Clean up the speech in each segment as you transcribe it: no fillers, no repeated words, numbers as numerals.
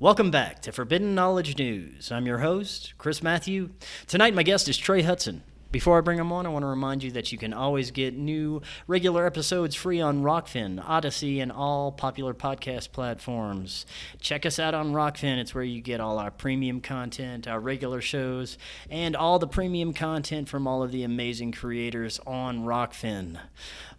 Welcome back to Forbidden Knowledge News. I'm your host, Chris Matthew. Tonight, my guest is Trey Hudson. Before I bring him on, I want to remind you that you can always get new regular episodes free on Rokfin, Odysee, and all popular podcast platforms. Check us out on Rokfin. It's where you get all our premium content, our regular shows, and all the premium content from all of the amazing creators on Rokfin.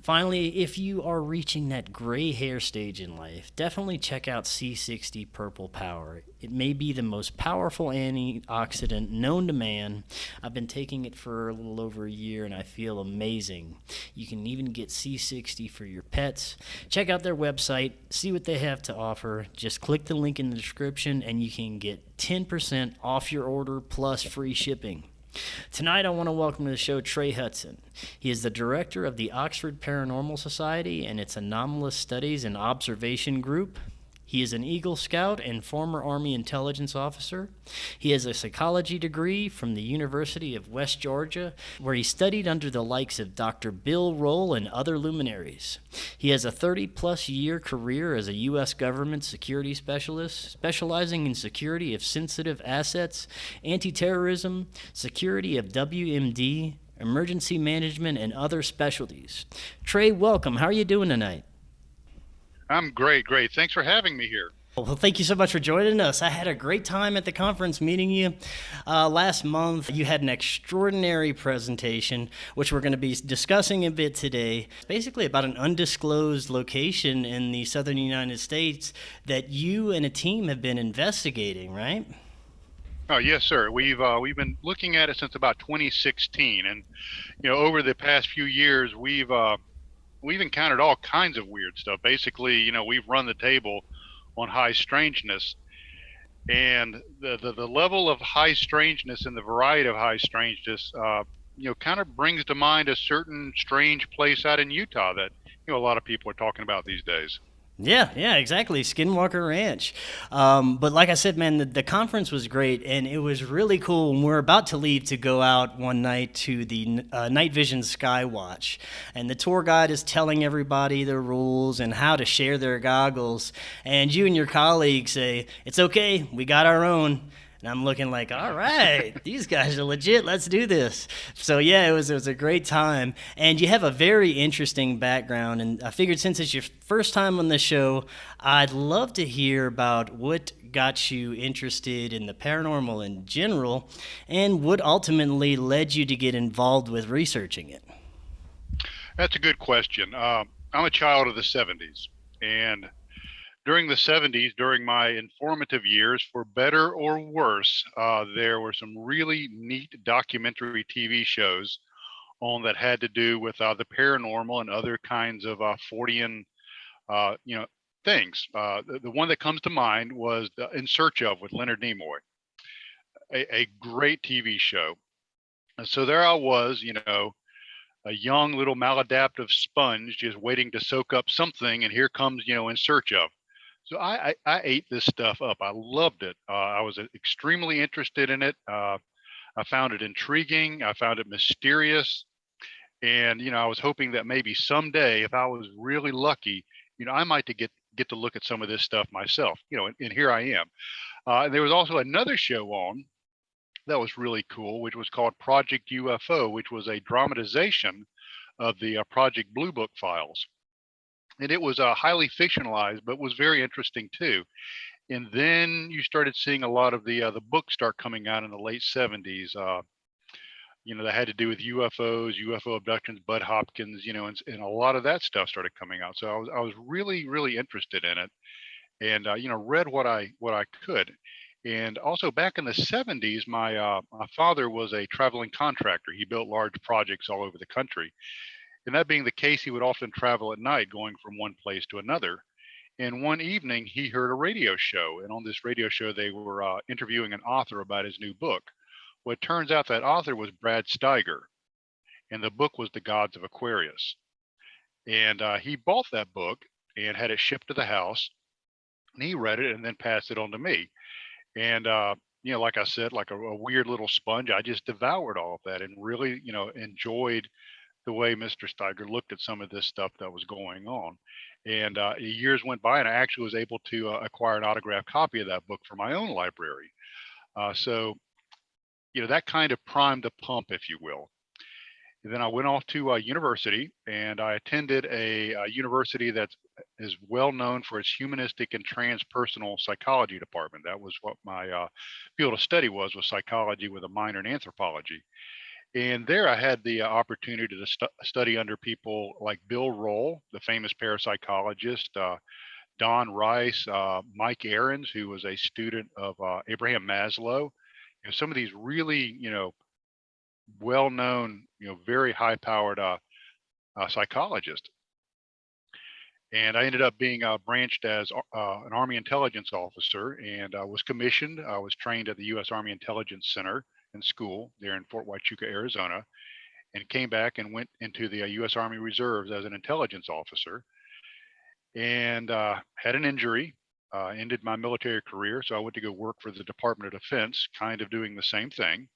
Finally, if you are reaching that gray hair stage in life, definitely check out C60 Purple Power. It may be the most powerful antioxidant known to man. I've been taking it for a little over a year and I feel amazing. You can even get C60 for your pets. Check out their website, see what they have to offer. Just click the link in the description and you can get 10% off your order plus free shipping. Tonight, I want to welcome to the show Trey Hudson. He is the director of the Oxford Paranormal Society and its Anomalous Studies and Observation Group. He is an Eagle Scout and former Army intelligence officer. He has a psychology degree from the University of West Georgia, where he studied under the likes of Dr. Bill Roll and other luminaries. He has a 30-plus year career as a U.S. government security specialist, specializing in security of sensitive assets, anti-terrorism, security of WMD, emergency management, and other specialties. Trey, welcome. How are you doing tonight? I'm great. Thanks for having me here. Well, thank you so much for joining us. I had a great time at the conference meeting you. Last month, you had an extraordinary presentation, which we're going to be discussing a bit today. It's basically about an undisclosed location in the southern United States that you and a team have been investigating, right? Oh, yes, sir. We've been looking at it since about 2016, and over the past few years, we've encountered all kinds of weird stuff. Basically, we've run the table on high strangeness, and the level of high strangeness and the variety of high strangeness, kind of brings to mind a certain strange place out in Utah that, a lot of people are talking about these days. Yeah, exactly. Skinwalker Ranch. But like I said, man, the conference was great, and it was really cool. And we're about to leave to go out one night to the Night Vision Sky Watch. And the tour guide is telling everybody the rules and how to share their goggles. And you and your colleagues say, it's okay, we got our own. And I'm looking like, all right, these guys are legit. Let's do this. So, yeah, it was a great time. And you have a very interesting background. And I figured since it's your first time on the show, I'd love to hear about what got you interested in the paranormal in general and what ultimately led you to get involved with researching it. That's a good question. I'm a child of the 70s. And during the 70s, during my informative years, for better or worse, there were some really neat documentary TV shows on that had to do with the paranormal and other kinds of Fortean, things. The one that comes to mind was In Search of with Leonard Nimoy, a great TV show. And so there I was, a young little maladaptive sponge just waiting to soak up something, and here comes, In Search of. So I ate this stuff up. I loved it. I was extremely interested in it. I found it intriguing. I found it mysterious. And, I was hoping that maybe someday, if I was really lucky, I might get to look at some of this stuff myself, and here I am. And there was also another show on that was really cool, which was called Project UFO, which was a dramatization of the Project Blue Book files. And it was highly fictionalized, but was very interesting too. And then you started seeing a lot of the books start coming out in the late 70s. That had to do with UFOs, UFO abductions, Bud Hopkins, and a lot of that stuff started coming out. So I was really, really interested in it, and read what I could. And also back in the 70s, my father was a traveling contractor. He built large projects all over the country. And that being the case, he would often travel at night going from one place to another. And one evening, he heard a radio show. And on this radio show, they were interviewing an author about his new book. Well, it turns out that author was Brad Steiger. And the book was The Gods of Aquarius. And he bought that book and had it shipped to the house. And he read it and then passed it on to me. And, like I said, like a weird little sponge, I just devoured all of that and really, enjoyed the way Mr. Steiger looked at some of this stuff that was going on. And years went by, and I actually was able to acquire an autographed copy of that book for my own library. So, that kind of primed the pump, if you will. And then I went off to university, and I attended a university that is well known for its humanistic and transpersonal psychology department. That was what my field of study was psychology with a minor in anthropology. And there I had the opportunity to study under people like Bill Roll, the famous parapsychologist, Don Rice, Mike Ahrens, who was a student of Abraham Maslow. Some of these really, well-known, very high-powered psychologists. And I ended up being branched as an Army intelligence officer, and I was commissioned. I was trained at the U.S. Army Intelligence Center and School there in Fort Huachuca, Arizona, and came back and went into the U.S. Army Reserves as an intelligence officer, and had an injury, ended my military career. So I went to go work for the Department of Defense, kind of doing the same thing.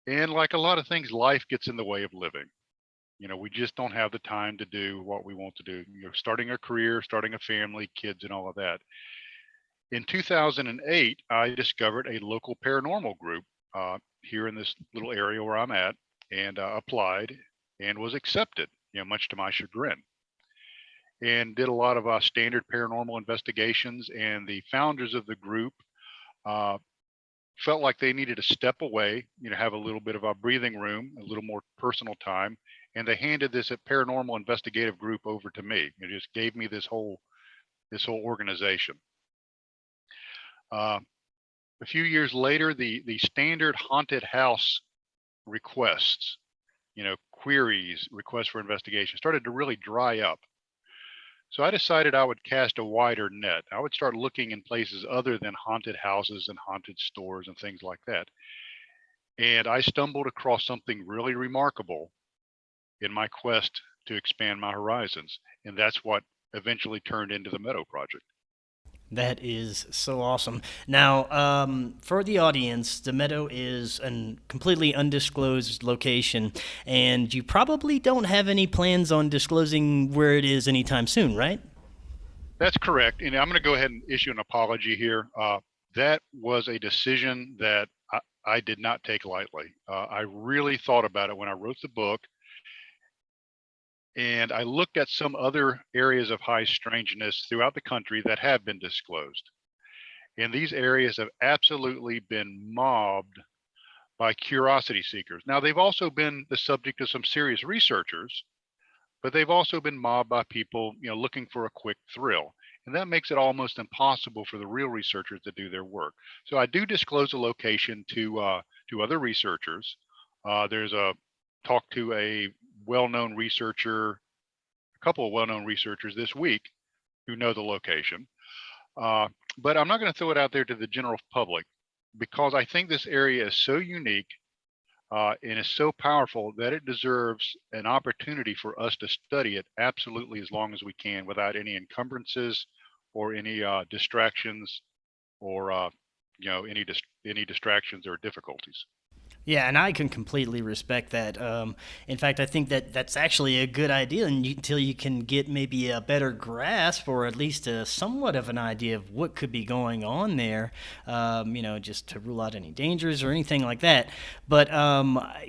And like a lot of things, life gets in the way of living. We just don't have the time to do what we want to do. Starting a career, starting a family, kids, and all of that. In 2008, I discovered a local paranormal group here in this little area where I'm at, and applied and was accepted, much to my chagrin. And did a lot of standard paranormal investigations. And the founders of the group felt like they needed to step away, have a little bit of a breathing room, a little more personal time. And they handed this paranormal investigative group over to me. It just gave me this whole organization. A few years later, the standard haunted house requests, queries, requests for investigation started to really dry up. So I decided I would cast a wider net. I would start looking in places other than haunted houses and haunted stores and things like that. And I stumbled across something really remarkable in my quest to expand my horizons. And that's what eventually turned into the Meadow Project. That is so awesome. Now, for the audience, the Meadow is a completely undisclosed location, and you probably don't have any plans on disclosing where it is anytime soon, right? That's correct. And I'm going to go ahead and issue an apology here. That was a decision that I did not take lightly. I really thought about it when I wrote the book. And I looked at some other areas of high strangeness throughout the country that have been disclosed. And these areas have absolutely been mobbed by curiosity seekers. Now, they've also been the subject of some serious researchers, but they've also been mobbed by people, looking for a quick thrill. And that makes it almost impossible for the real researchers to do their work. So I do disclose a location to other researchers. There's a talk to a well-known researcher, a couple of well-known researchers this week who know the location. But I'm not going to throw it out there to the general public because I think this area is so unique and is so powerful that it deserves an opportunity for us to study it absolutely as long as we can without any encumbrances or any distractions or any distractions or difficulties. Yeah, and I can completely respect that. In fact, I think that that's actually a good idea until you can get maybe a better grasp or at least a somewhat of an idea of what could be going on there, just to rule out any dangers or anything like that. But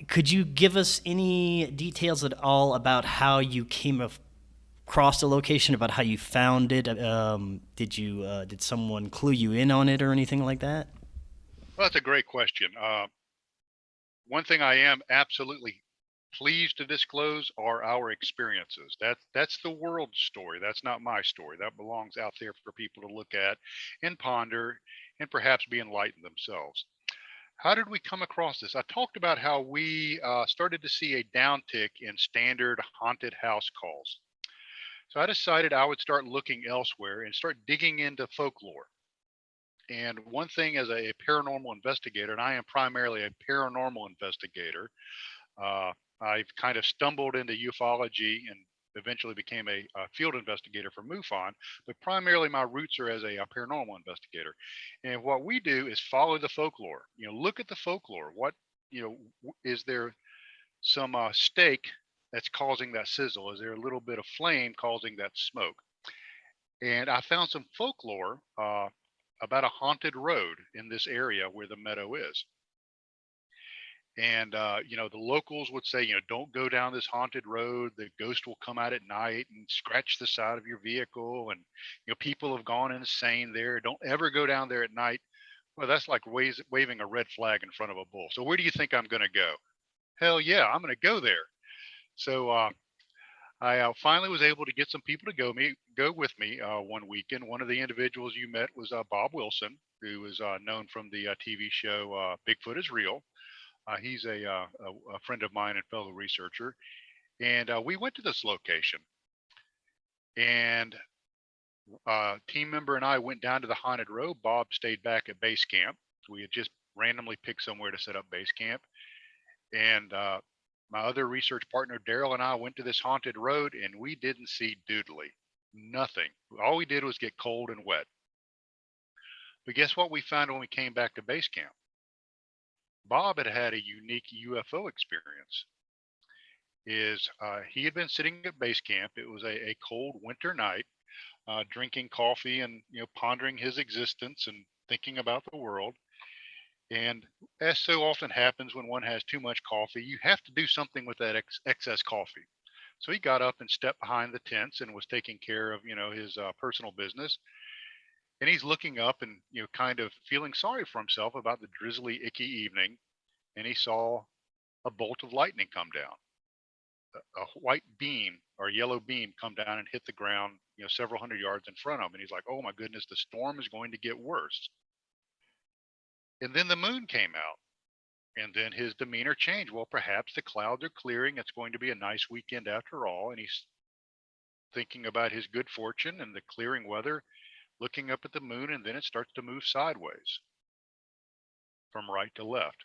could you give us any details at all about how you came across the location, about how you found it? Did someone clue you in on it or anything like that? Well, that's a great question. One thing I am absolutely pleased to disclose are our experiences. That's the world's story. That's not my story. That belongs out there for people to look at and ponder and perhaps be enlightened themselves. How did we come across this? I talked about how we started to see a downtick in standard haunted house calls. So I decided I would start looking elsewhere and start digging into folklore. And one thing as a paranormal investigator, and I am primarily a paranormal investigator, I've kind of stumbled into ufology and eventually became a field investigator for MUFON, but primarily my roots are as a paranormal investigator. And what we do is follow the folklore. Look at the folklore. What, is there some stake that's causing that sizzle? Is there a little bit of flame causing that smoke? And I found some folklore about a haunted road in this area where the meadow is. And the locals would say, don't go down this haunted road. The ghost will come out at night and scratch the side of your vehicle. And people have gone insane there. Don't ever go down there at night. Well, that's like waving a red flag in front of a bull. So where do you think I'm going to go? Hell yeah, I'm going to go there. So I finally was able to get some people to go with me one weekend. One of the individuals you met was Bob Wilson, who is known from the TV show Bigfoot is Real. He's a friend of mine and fellow researcher. And we went to this location. And team member and I went down to the haunted road. Bob stayed back at base camp. We had just randomly picked somewhere to set up base camp. And my other research partner, Daryl, and I went to this haunted road, and we didn't see doodly. Nothing. All we did was get cold and wet. But guess what we found when we came back to base camp? Bob had had a unique UFO experience. He had been sitting at base camp. It was a cold winter night, drinking coffee and pondering his existence and thinking about the world. And as so often happens when one has too much coffee, you have to do something with that excess coffee. So he got up and stepped behind the tents and was taking care of his personal business. And he's looking up and kind of feeling sorry for himself about the drizzly, icky evening. And he saw a bolt of lightning come down. A white beam or yellow beam come down and hit the ground, several hundred yards in front of him. And he's like, oh my goodness, the storm is going to get worse. And then the moon came out, and then his demeanor changed. Well, perhaps the clouds are clearing. It's going to be a nice weekend after all. And he's thinking about his good fortune and the clearing weather, looking up at the moon, and then it starts to move sideways from right to left.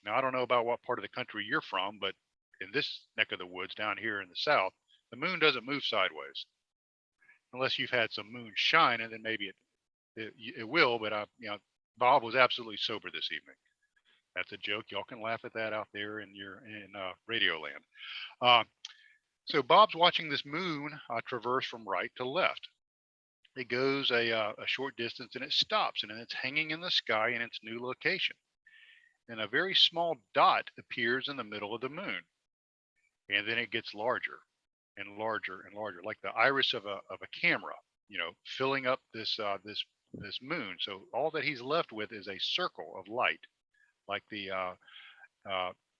Now, I don't know about what part of the country you're from, but in this neck of the woods down here in the south, the moon doesn't move sideways unless you've had some moonshine, and then maybe it will. But Bob was absolutely sober this evening. That's a joke. Y'all can laugh at that out there in radio land. So Bob's watching this moon traverse from right to left. It goes a short distance and it stops, and then it's hanging in the sky in its new location. And a very small dot appears in the middle of the moon. And then it gets larger and larger and larger, like the iris of a camera, filling up this moon. So all that he's left with is a circle of light, like the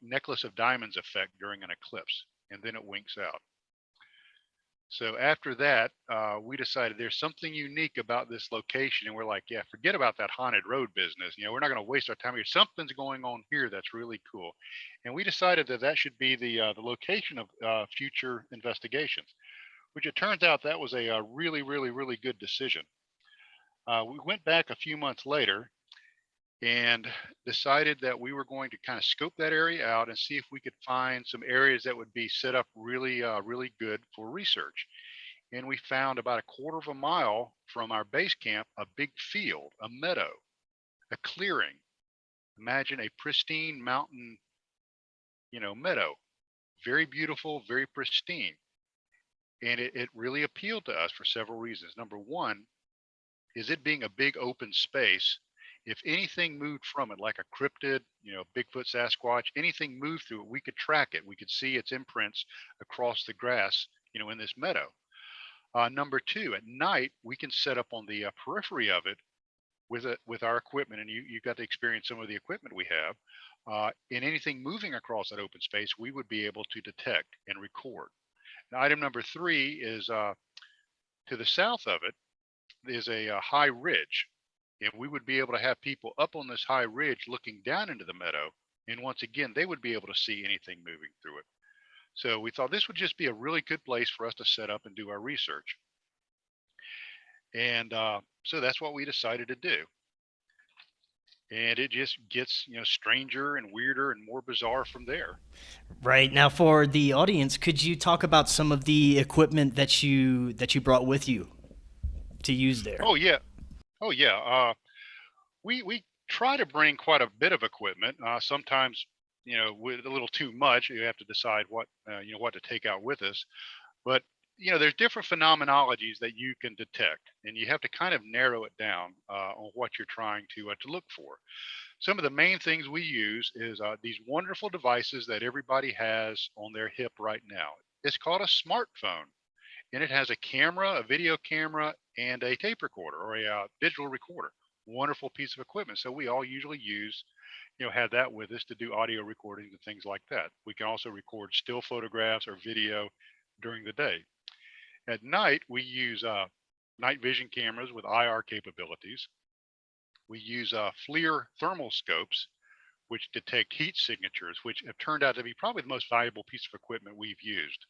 necklace of diamonds effect during an eclipse, and then it winks out. So after that, we decided there's something unique about this location, and we're like, yeah, forget about that haunted road business. We're not going to waste our time here. Something's going on here that's really cool, and we decided that should be the location of future investigations, which it turns out that was a really, really, really good decision. We went back a few months later and decided that we were going to kind of scope that area out and see if we could find some areas that would be set up really, really good for research. And we found about a quarter of a mile from our base camp, a big field, a meadow, a clearing. Imagine a pristine mountain, meadow, very beautiful, very pristine. And it really appealed to us for several reasons. Number one is it being a big open space. If anything moved from it, like a cryptid, Bigfoot, Sasquatch, anything moved through it, we could track it. We could see its imprints across the grass, in this meadow. Number two, at night, we can set up on the periphery of it with our equipment, and you got to experience some of the equipment we have. And anything moving across that open space, we would be able to detect and record. And item number three is to the south of it is a high ridge. And we would be able to have people up on this high ridge looking down into the meadow. And once again, they would be able to see anything moving through it. So we thought this would just be a really good place for us to set up and do our research. And so that's what we decided to do. And it just gets, stranger and weirder and more bizarre from there. Right. Now, for the audience, could you talk about some of the equipment that you brought with you to use there? Oh, yeah. We try to bring quite a bit of equipment. Sometimes with a little too much. You have to decide what what to take out with us. But there's different phenomenologies that you can detect, and you have to kind of narrow it down on what you're trying to look for. Some of the main things we use is these wonderful devices that everybody has on their hip right now. It's called a smartphone, and it has a camera, a video camera, and a tape recorder or a digital recorder. Wonderful piece of equipment. So we all usually use, have that with us to do audio recordings and things like that. We can also record still photographs or video during the day. At night, we use night vision cameras with IR capabilities. We use FLIR thermal scopes, which detect heat signatures, which have turned out to be probably the most valuable piece of equipment we've used.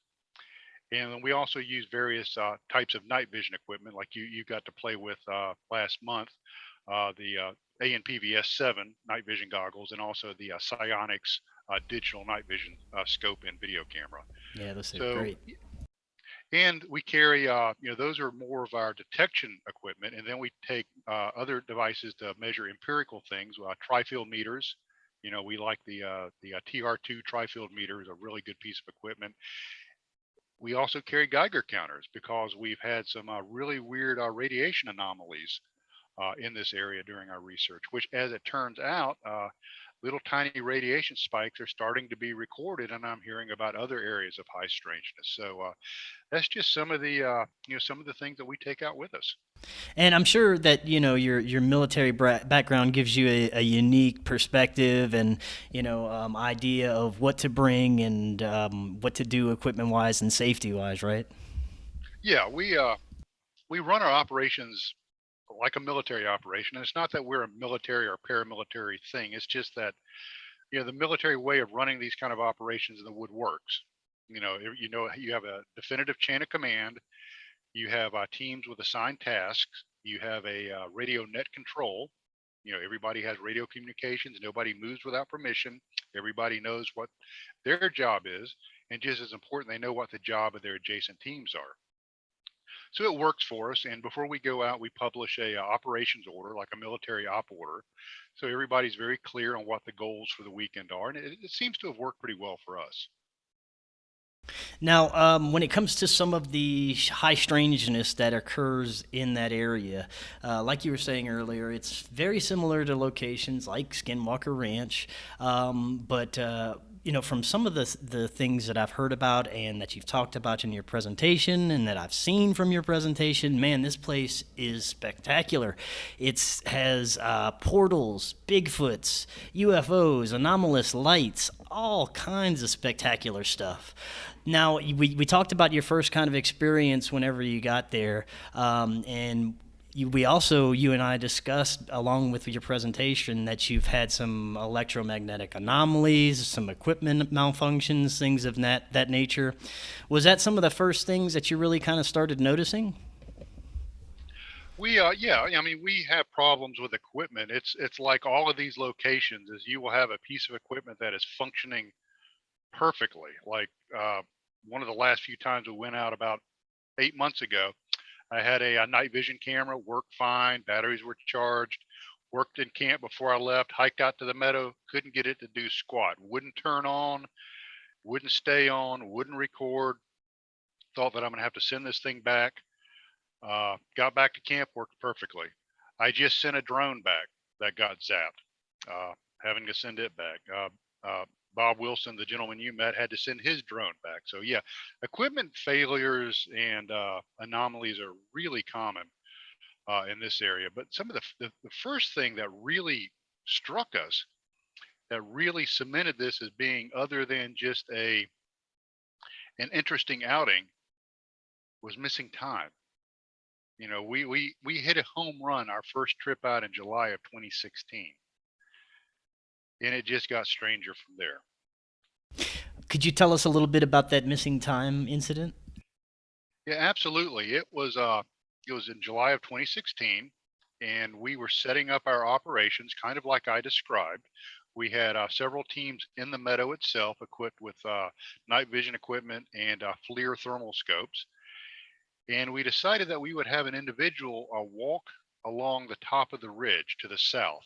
And then we also use various types of night vision equipment, like you got to play with last month, the ANPVS-7 night vision goggles, and also the Psionics digital night vision scope and video camera. Yeah, those are So, great. and we carry, those are more of our detection equipment, and then we take other devices to measure empirical things, tri-field meters. We like the TR2 tri-field meter is a really good piece of equipment. We also carry Geiger counters because we've had some really weird radiation anomalies in this area during our research, which, as it turns out, little tiny radiation spikes are starting to be recorded, and I'm hearing about other areas of high strangeness. So that's just some of the some of the things that we take out with us. And I'm sure that your military background gives you a unique perspective and idea of what to bring and what to do equipment wise and safety wise, right? Yeah, we run our operations like a military operation. And it's not that we're a military or paramilitary thing. It's just that the military way of running these kind of operations in the wood works. You have a definitive chain of command. You have teams with assigned tasks. You have a radio net control. Everybody has radio communications. Nobody moves without permission. Everybody knows what their job is, and just as important, they know what the job of their adjacent teams are. So it works for us. And before we go out, we publish a operations order, like a military op order. So everybody's very clear on what the goals for the weekend are, and it seems to have worked pretty well for us. Now, when it comes to some of the high strangeness that occurs in that area, like you were saying earlier, it's very similar to locations like Skinwalker Ranch, but from some of the things that I've heard about and that you've talked about in your presentation and that I've seen from your presentation, man, this place is spectacular. It has portals, Bigfoots, UFOs, anomalous lights, all kinds of spectacular stuff. Now, we talked about your first kind of experience whenever you got there, and you and I discussed, along with your presentation, that you've had some electromagnetic anomalies, some equipment malfunctions, things of that nature. Was that some of the first things that you really kind of started noticing? Yeah, I mean, we have problems with equipment. It's like all of these locations is you will have a piece of equipment that is functioning perfectly. Like one of the last few times we went out about 8 months ago, I had a night vision camera, worked fine, batteries were charged, worked in camp before I left, hiked out to the meadow, couldn't get it to do squat, wouldn't turn on, wouldn't stay on, wouldn't record. Thought that I'm gonna have to send this thing back. Got back to camp, worked perfectly. I just sent a drone back that got zapped, having to send it back. Bob Wilson, the gentleman you met, had to send his drone back. So yeah, equipment failures and anomalies are really common in this area. But some of the first thing that really struck us, that really cemented this as being other than just an interesting outing, was missing time. We hit a home run our first trip out in July of 2016, and it just got stranger from there. Could you tell us a little bit about that missing time incident? Yeah, absolutely. It was in July of 2016, and we were setting up our operations kind of like I described. We had several teams in the meadow itself equipped with night vision equipment and FLIR thermal scopes. And we decided that we would have an individual walk along the top of the ridge to the south.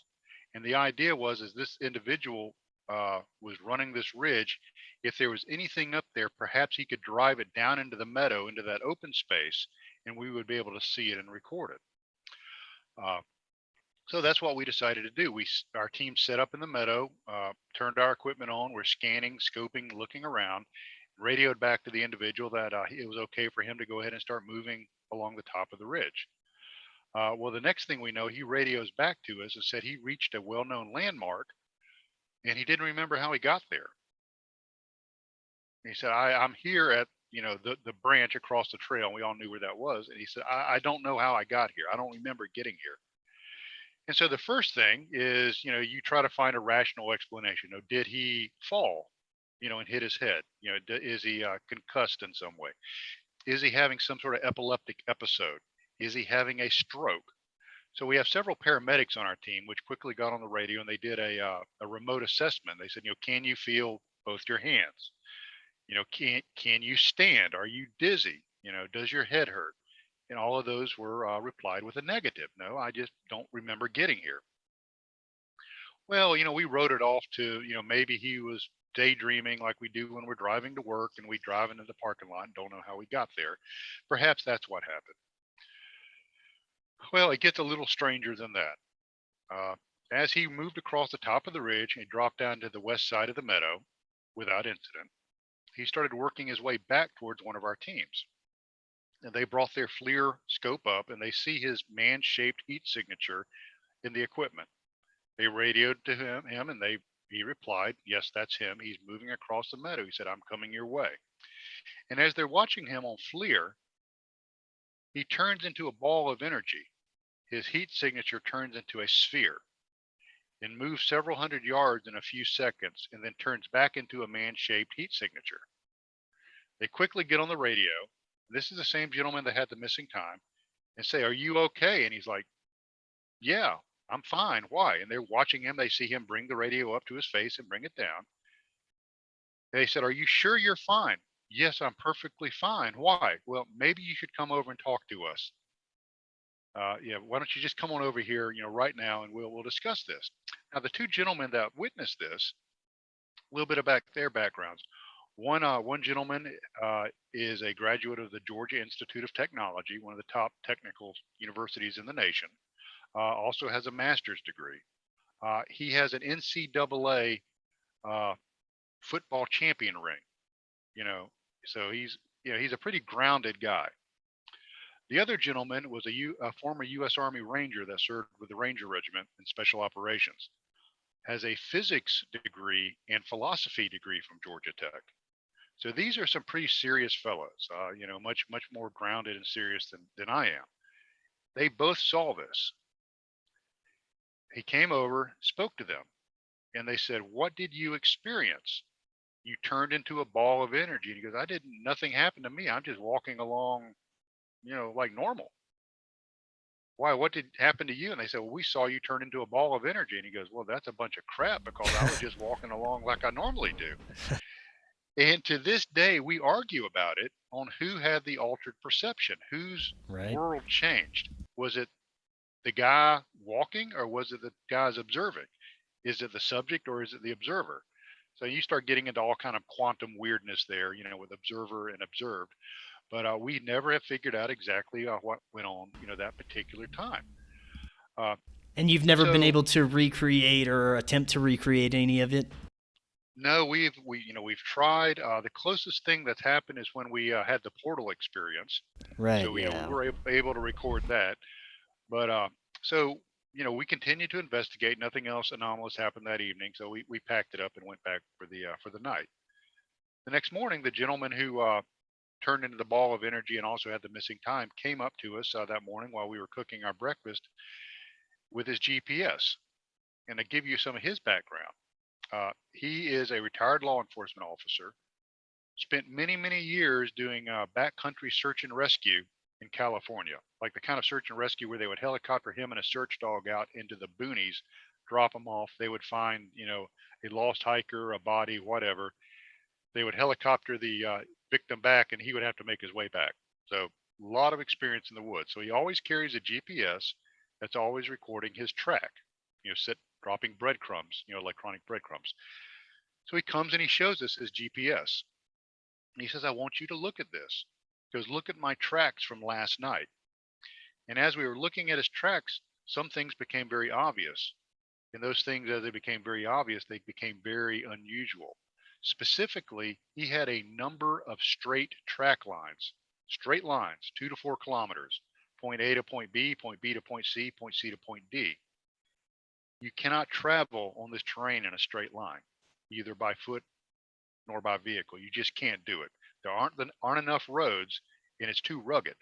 And the idea was, is this individual was running this ridge, if there was anything up there, perhaps he could drive it down into the meadow, into that open space, and we would be able to see it and record it. Uh, so that's what we decided to do. Our team set up in the meadow, turned our equipment on. We're scanning, scoping, looking around, radioed back to the individual that it was okay for him to go ahead and start moving along the top of the ridge. Well, the next thing we know, he radios back to us and said he reached a well-known landmark and he didn't remember how he got there. He said, I'm here at, the branch across the trail. And we all knew where that was. And he said, I don't know how I got here. I don't remember getting here. And so the first thing is, you try to find a rational explanation. Did he fall, and hit his head? Is he concussed in some way? Is he having some sort of epileptic episode? Is he having a stroke? So we have several paramedics on our team, which quickly got on the radio and they did a remote assessment. They said, can you feel both your hands? Can you stand? Are you dizzy? Does your head hurt? And all of those were replied with a negative. No, I just don't remember getting here. Well, we wrote it off to, maybe he was daydreaming like we do when we're driving to work and we drive into the parking lot and don't know how we got there. Perhaps that's what happened. Well, it gets a little stranger than that. As he moved across the top of the ridge and dropped down to the west side of the meadow without incident, he started working his way back towards one of our teams. And they brought their FLIR scope up and they see his man-shaped heat signature in the equipment. They radioed to him and he replied, yes, that's him. He's moving across the meadow. He said, I'm coming your way. And as they're watching him on FLIR, he turns into a ball of energy. His heat signature turns into a sphere and moves several hundred yards in a few seconds and then turns back into a man-shaped heat signature. They quickly get on the radio. This is the same gentleman that had the missing time, and say, are you okay? And he's like, yeah, I'm fine. Why? And they're watching him. They see him bring the radio up to his face and bring it down. They said, are you sure you're fine? Yes, I'm perfectly fine. Why? Well, maybe you should come over and talk to us. Yeah, why don't you just come on over here, right now, and we'll discuss this. Now, the two gentlemen that witnessed this, a little bit about their backgrounds. One gentleman is a graduate of the Georgia Institute of Technology, one of the top technical universities in the nation. Also has a master's degree. He has an NCAA football champion ring. So he's a pretty grounded guy. The other gentleman was a former U.S. Army Ranger that served with the Ranger Regiment in Special Operations. Has a physics degree and philosophy degree from Georgia Tech. So these are some pretty serious fellows, much more grounded and serious than I am. They both saw this. He came over, spoke to them, and they said, what did you experience? You turned into a ball of energy. And he goes, nothing happened to me. I'm just walking along, like normal. Why, what did happen to you? And they said, well, we saw you turn into a ball of energy. And he goes, well, that's a bunch of crap because I was just walking along like I normally do. And to this day, we argue about it on who had the altered perception, whose world changed. Was it the guy walking or was it the guys observing? Is it the subject or is it the observer? So you start getting into all kind of quantum weirdness there, with observer and observed. But we never have figured out exactly what went on, that particular time. And you've never been able to recreate or attempt to recreate any of it? No, we've tried. The closest thing that's happened is when we had the portal experience. Right. So we were able to record that. But so we continued to investigate. Nothing else anomalous happened that evening. So we packed it up and went back for the night. The next morning, the gentleman who turned into the ball of energy and also had the missing time came up to us that morning while we were cooking our breakfast with his GPS. And to give you some of his background. He is a retired law enforcement officer, spent many years doing backcountry search and rescue in California, like the kind of search and rescue where they would helicopter him and a search dog out into the boonies, drop him off. They would find, a lost hiker, a body, whatever. They would helicopter the victim back and he would have to make his way back. So a lot of experience in the woods. So he always carries a GPS that's always recording his track, dropping breadcrumbs, electronic breadcrumbs. So he comes and he shows us his GPS. And he says, I want you to look at this. He goes, look at my tracks from last night. And as we were looking at his tracks, some things became very obvious. And those things, as they became very obvious, they became very unusual. Specifically, he had a number of straight track lines, straight lines, 2 to 4 kilometers, point A to point B, point B to point C, point C to point D. You cannot travel on this terrain in a straight line, either by foot nor by vehicle. You just can't do it. There aren't enough roads, and it's too rugged.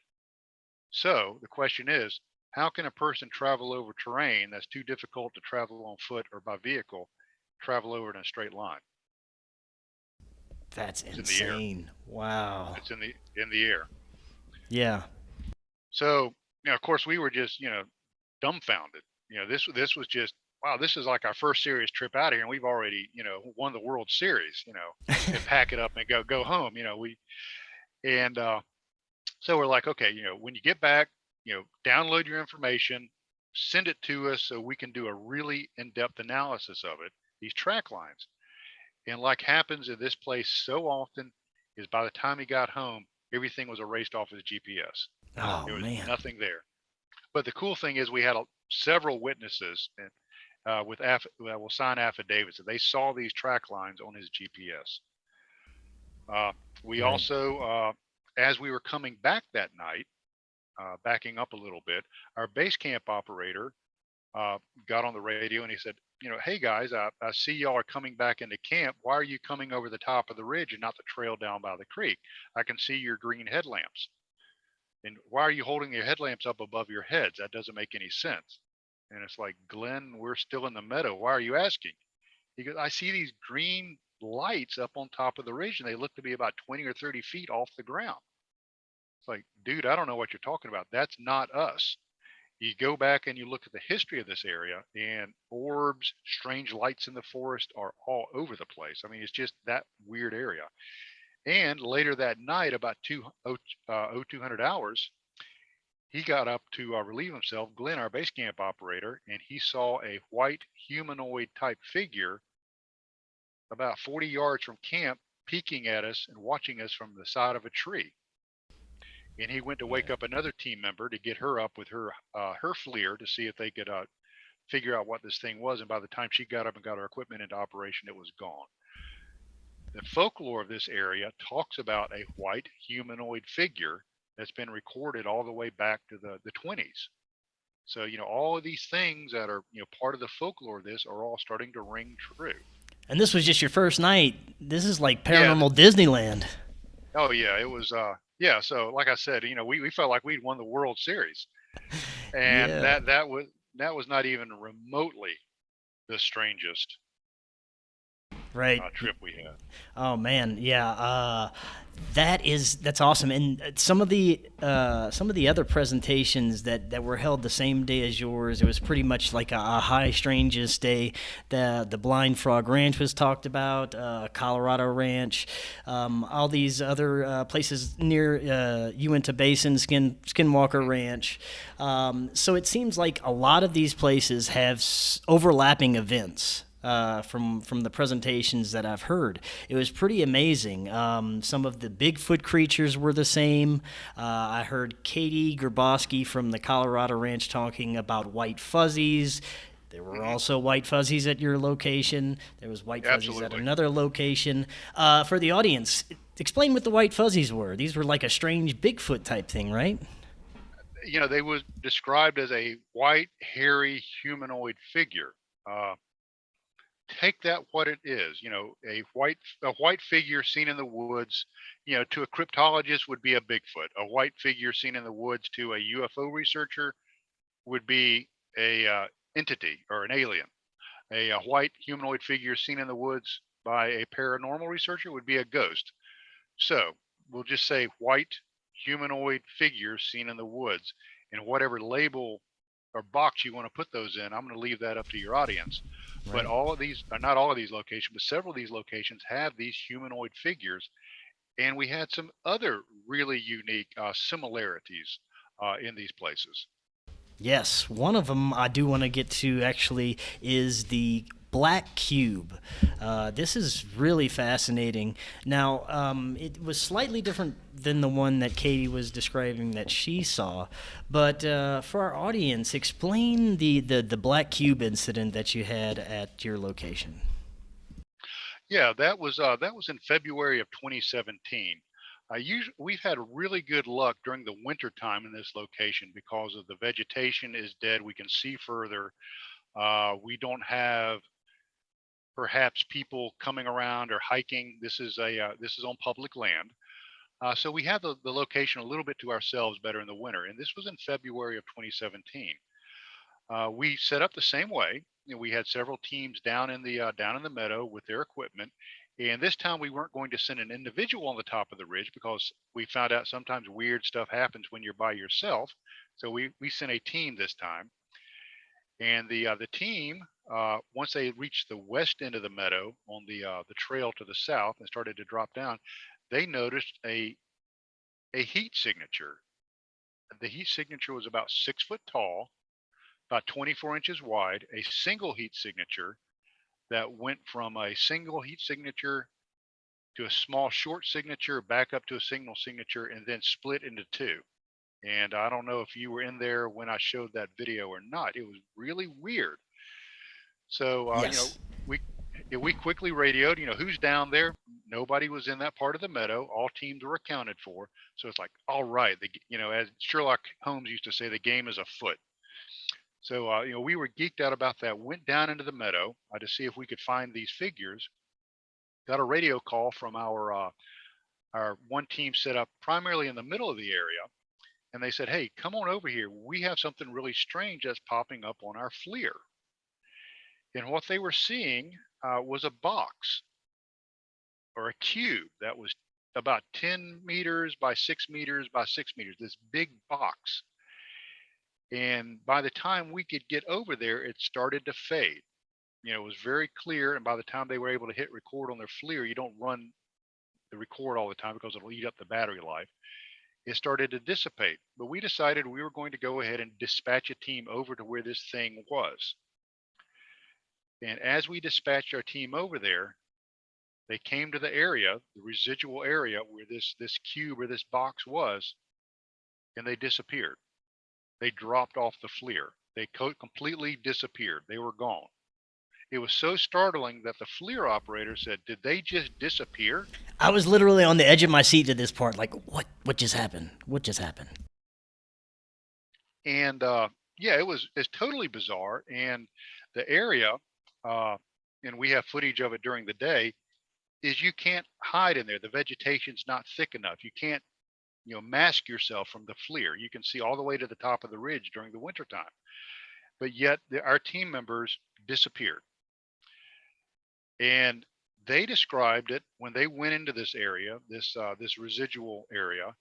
So the question is, how can a person travel over terrain that's too difficult to travel on foot or by vehicle, travel over in a straight line? That's insane. Wow. It's in the air. Yeah. So, of course, we were just, dumbfounded. This was just, wow, this is like our first serious trip out here, and we've already, won the World Series, and pack it up and go home. So we're like, okay, when you get back, download your information, send it to us so we can do a really in-depth analysis of it, these track lines. And like happens in this place so often is by the time he got home, everything was erased off his GPS. Oh, there was man. nothing there. But the cool thing is we had several witnesses and that will sign affidavits that they saw these track lines on his GPS. We Right. also, as we were coming back that night, backing up a little bit, our base camp operator got on the radio and he said, hey guys, I see y'all are coming back into camp. Why are you coming over the top of the ridge and not the trail down by the creek? I can see your green headlamps. And why are you holding your headlamps up above your heads? That doesn't make any sense. And it's like, Glenn, we're still in the meadow. Why are you asking? He goes, I see these green lights up on top of the ridge and they look to be about 20 or 30 feet off the ground. It's like, dude, I don't know what you're talking about. That's not us. You go back and you look at the history of this area, and orbs, strange lights in the forest are all over the place. I mean, it's just that weird area. And later that night, about 0200 hours, he got up to relieve himself, Glenn, our base camp operator, and he saw a white humanoid type figure about 40 yards from camp peeking at us and watching us from the side of a tree. And he went to wake up another team member to get her up with her FLIR to see if they could figure out what this thing was. And by the time she got up and got her equipment into operation, it was gone. The folklore of this area talks about a white humanoid figure that's been recorded all the way back to the 20s. So, all of these things that are, part of the folklore of this are all starting to ring true. And this was just your first night. This is like paranormal Disneyland. Oh yeah, it was. Yeah, so like I said, we felt like we'd won the World Series, and Yeah. that was not even remotely the strangest Right. trip we had. Oh man, yeah, that's awesome. And some of the other presentations that were held the same day as yours, it was pretty much like a high strangest day. The Blind Frog Ranch was talked about, Colorado Ranch, all these other places near Uinta Basin, Skinwalker Ranch. So it seems like a lot of these places have overlapping events. From the presentations that I've heard, it was pretty amazing. Some of the Bigfoot creatures were the same. I heard Katie Grabowski from the Colorado Ranch talking about white fuzzies. There were also white fuzzies at your location. There was white fuzzies at another location. For the audience, explain what the white fuzzies were. These were like a strange Bigfoot type thing, right? They were described as a white, hairy, humanoid figure. Take that what it is, a white figure seen in the woods, to a cryptologist would be a Bigfoot. A white figure seen in the woods to a UFO researcher would be a entity or an alien. A white humanoid figure seen in the woods by a paranormal researcher would be a ghost. So we'll just say white humanoid figures seen in the woods, and whatever label or box you want to put those in, I'm going to leave that up to your audience. Right. But all of these, not all of these locations, but several of these locations have these humanoid figures. And we had some other really unique similarities in these places. Yes, one of them I do want to get to actually is the black cube. This is really fascinating. Now, it was slightly different than the one that Katie was describing that she saw, but for our audience, explain the black cube incident that you had at your location. Yeah, that was in February of 2017. We've had really good luck during the winter time in this location because of the vegetation is dead. We can see further. We don't have perhaps people coming around or hiking. This is on public land. So we have the location a little bit to ourselves better in the winter. And this was in February of 2017. We set up the same way. We had several teams down in the meadow with their equipment. And this time we weren't going to send an individual on the top of the ridge because we found out sometimes weird stuff happens when you're by yourself. So we sent a team this time. And the team, once they reached the west end of the meadow on the trail to the south and started to drop down, they noticed a heat signature. The heat signature was about 6 foot tall, about 24 inches wide, a single heat signature that went from a single heat signature to a small short signature, back up to a single signature, and then split into two. And I don't know if you were in there when I showed that video or not. It was really weird. So, Yes. we quickly radioed, who's down there? Nobody was in that part of the meadow. All teams were accounted for. So it's like, all right, as Sherlock Holmes used to say, the game is afoot. So, we were geeked out about that. Went down into the meadow to see if we could find these figures. Got a radio call from our one team set up primarily in the middle of the area, and they said, "Hey, come on over here. We have something really strange that's popping up on our FLIR." And what they were seeing was a box or a cube that was about 10 meters by 6 meters by 6 meters. This big box. And by the time we could get over there, it started to fade. It was very clear. And by the time they were able to hit record on their FLIR, you don't run the record all the time because it'll eat up the battery life. It started to dissipate. But we decided we were going to go ahead and dispatch a team over to where this thing was. And as we dispatched our team over there, they came to the area, the residual area where this cube or this box was, and they disappeared. They dropped off the FLIR. They completely disappeared. They were gone. It was so startling that the FLIR operator said, "Did they just disappear?" I was literally on the edge of my seat to this part, like, what just happened? What just happened? And yeah, it's totally bizarre. And the area, uh, and we have footage of it during the day, is you can't hide in there. The vegetation's not thick enough. You can't, mask yourself from the FLIR. You can see all the way to the top of the ridge during the wintertime. But yet our team members disappeared. And they described it when they went into this area, this residual area,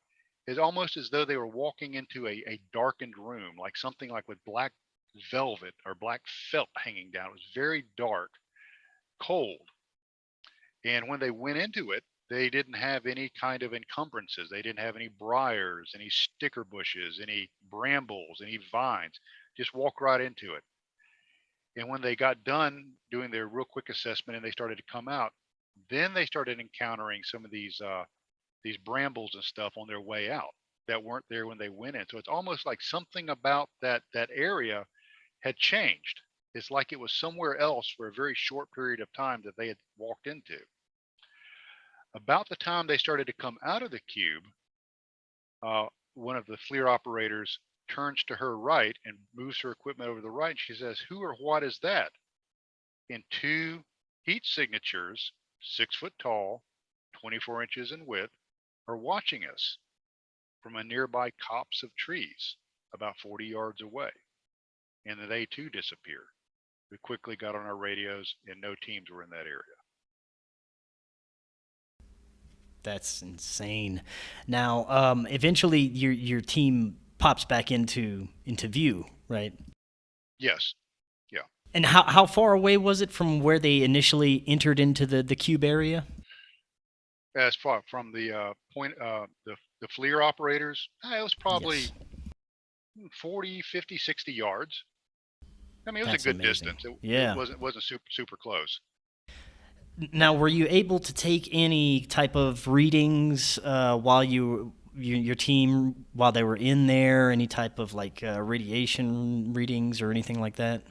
is almost as though they were walking into a darkened room, like something like with black velvet or black felt hanging down. It was very dark, cold. And when they went into it, they didn't have any kind of encumbrances. They didn't have any briars, any sticker bushes, any brambles, any vines. Just walk right into it. And when they got done doing their real quick assessment and they started to come out, then they started encountering some of these brambles and stuff on their way out that weren't there when they went in. So it's almost like something about that area had changed. It's like it was somewhere else for a very short period of time that they had walked into. About the time they started to come out of the cube, one of the FLIR operators turns to her right and moves her equipment over to the right. And she says, "Who or what is that?" And two heat signatures, 6 foot tall, 24 inches in width, are watching us from a nearby copse of trees about 40 yards away. And then they too disappeared. We quickly got on our radios and no teams were in that area. That's insane. Now, eventually, your team pops back into view, right? Yes. Yeah. And how far away was it from where they initially entered into the cube area? As far from the point, the FLIR operators, it was probably Yes. 40, 50, 60 yards. I mean, it was a That's good amazing. distance. It Yeah. wasn't super close. Now, were you able to take any type of readings while your team while they were in there? Any type of like radiation readings or anything like that?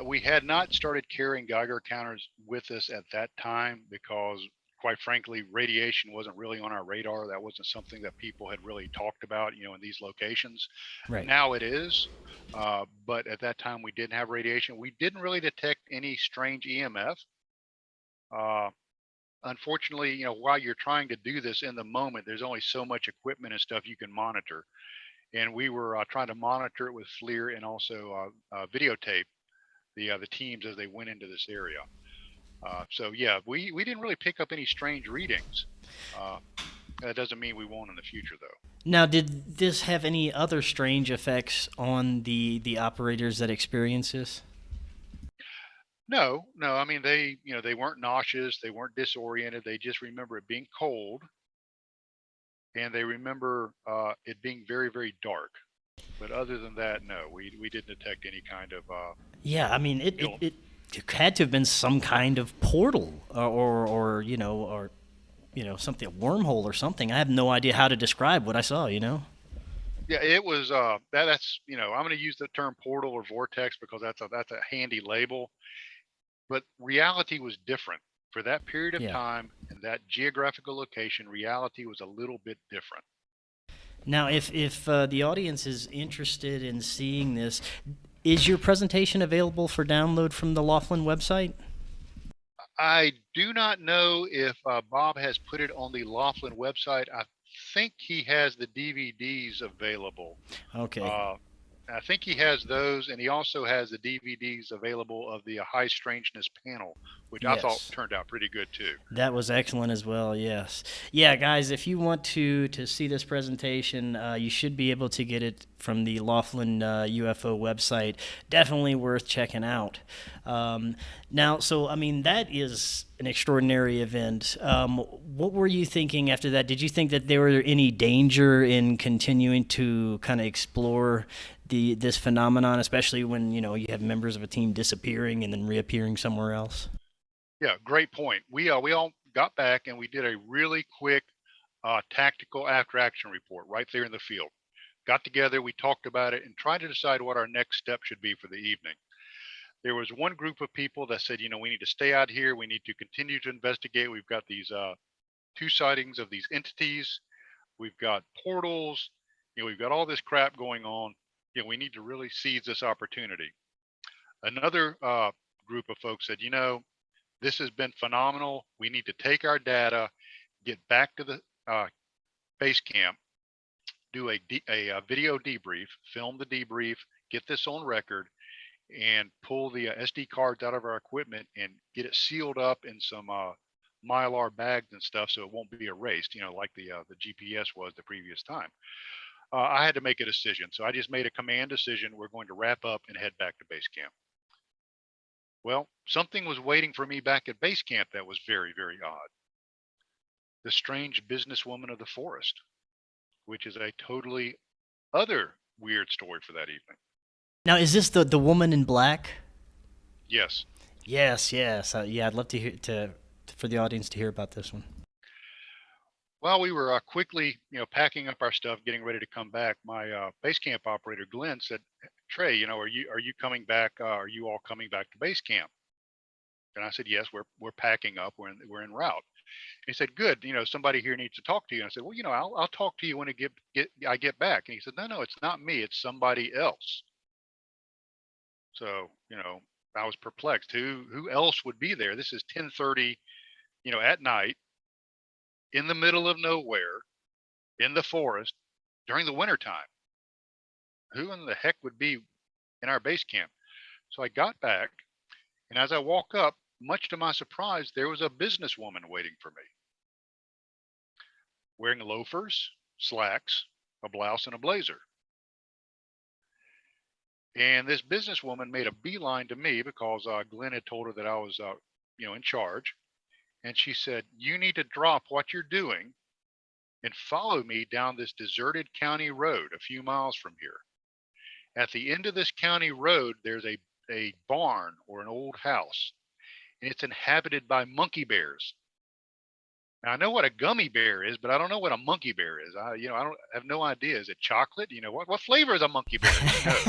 We had not started carrying Geiger counters with us at that time because, quite frankly, radiation wasn't really on our radar. That wasn't something that people had really talked about, in these locations. Right. Now it is, but at that time we didn't have radiation. We didn't really detect any strange EMF. Uh, Unfortunately, while you're trying to do this in the moment, there's only so much equipment and stuff you can monitor. And we were trying to monitor it with FLIR and also videotape the teams as they went into this area. So yeah, we didn't really pick up any strange readings. Uh, that doesn't mean we won't in the future, though. Now, did this have any other strange effects on the operators that experience this? No, no. I mean, they weren't nauseous. They weren't disoriented. They just remember it being cold, and they remember it being very, very dark. But other than that, no, we didn't detect any kind of Yeah, I mean, ill. it had to have been some kind of portal or something, a wormhole or something. I have no idea how to describe what I saw. Yeah, it was that's I'm going to use the term portal or vortex because that's a handy label. But reality was different for that period of Yeah. time and that geographical location. Reality was a little bit different. Now, if the audience is interested in seeing this, is your presentation available for download from the Laughlin website? I do not know if Bob has put it on the Laughlin website. I think he has the DVDs available. Okay. Uh, I think he has those, and he also has the DVDs available of the High Strangeness panel, which I thought Yes. turned out pretty good too. That was excellent as well. Yes, yeah, guys. If you want to see this presentation, you should be able to get it from the Laughlin UFO website. Definitely worth checking out. Now, so I mean, that is an extraordinary event. What were you thinking after that? Did you think that there were any danger in continuing to kind of explore this phenomenon, especially when you have members of a team disappearing and then reappearing somewhere else? Yeah, great point. We all got back and we did a really quick tactical after action report right there in the field. Got together, we talked about it, and tried to decide what our next step should be for the evening. There was one group of people that said, we need to stay out here. We need to continue to investigate. We've got these two sightings of these entities. We've got portals. We've got all this crap going on. We need to really seize this opportunity. Another group of folks said, this has been phenomenal. We need to take our data, get back to the base camp, do a video debrief, film the debrief, get this on record, and pull the SD cards out of our equipment and get it sealed up in some mylar bags and stuff so it won't be erased, like the GPS was the previous time. I had to make a decision. So I just made a command decision. We're going to wrap up and head back to base camp. Well, something was waiting for me back at base camp that was very, very odd. The strange businesswoman of the forest, which is a totally other weird story for that evening. Now, is this the woman in black? Yes. Yes, yes. Yeah, I'd love to hear for the audience to hear about this one. While we were quickly, packing up our stuff, getting ready to come back, my base camp operator Glenn said, "Trey, are you coming back? Are you all coming back to base camp?" And I said, "Yes, we're packing up. We're en route." And he said, "Good. Somebody here needs to talk to you." And I said, "Well, I'll talk to you when I get back." And he said, "No, it's not me. It's somebody else." So, I was perplexed. Who else would be there? This is 10:30, at night, in the middle of nowhere, in the forest, during the wintertime. Who in the heck would be in our base camp? So I got back, and as I walk up, much to my surprise, there was a businesswoman waiting for me, wearing loafers, slacks, a blouse, and a blazer. And this businesswoman made a beeline to me because Glenn had told her that I was, in charge. And she said, "You need to drop what you're doing and follow me down this deserted county road a few miles from here. At the end of this county road, there's a a barn or an old house, and it's inhabited by monkey bears. Now I know what a gummy bear is, but I don't know what a monkey bear is. I don't have no idea. Is it chocolate? What flavor is a monkey bear? Who knows?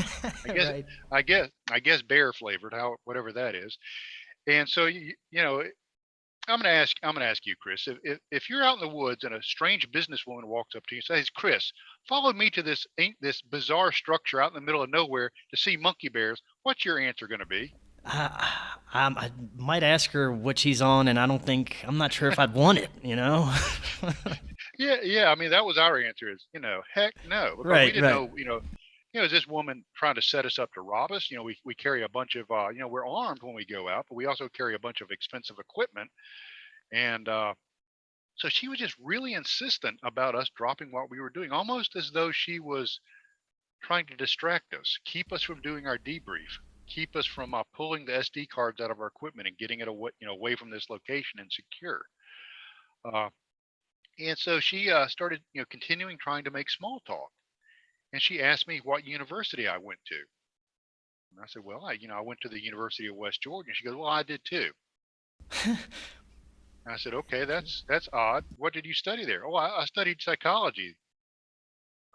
I guess Right. I guess bear flavored, how whatever that is. And so I'm gonna ask you, Chris, if you're out in the woods and a strange businesswoman walks up to you and says, "Chris, follow me to this bizarre structure out in the middle of nowhere to see monkey bears," what's your answer going to be? I might ask her what she's on, and I'm not sure if I'd want it, you know? Yeah, yeah. I mean, that was our answer. Is heck no, because we Right, didn't right. know. Is this woman trying to set us up to rob us? We carry a bunch of we're armed when we go out, but we also carry a bunch of expensive equipment, and so she was just really insistent about us dropping what we were doing, almost as though she was trying to distract us, keep us from doing our debrief, keep us from pulling the SD cards out of our equipment and getting it away from this location and secure. Uh, and so she started, continuing trying to make small talk. And she asked me what university I went to. And I said, well, I went to the University of West Georgia. And she goes, well, I did too. And I said, okay, that's odd. What did you study there? Oh, I studied psychology.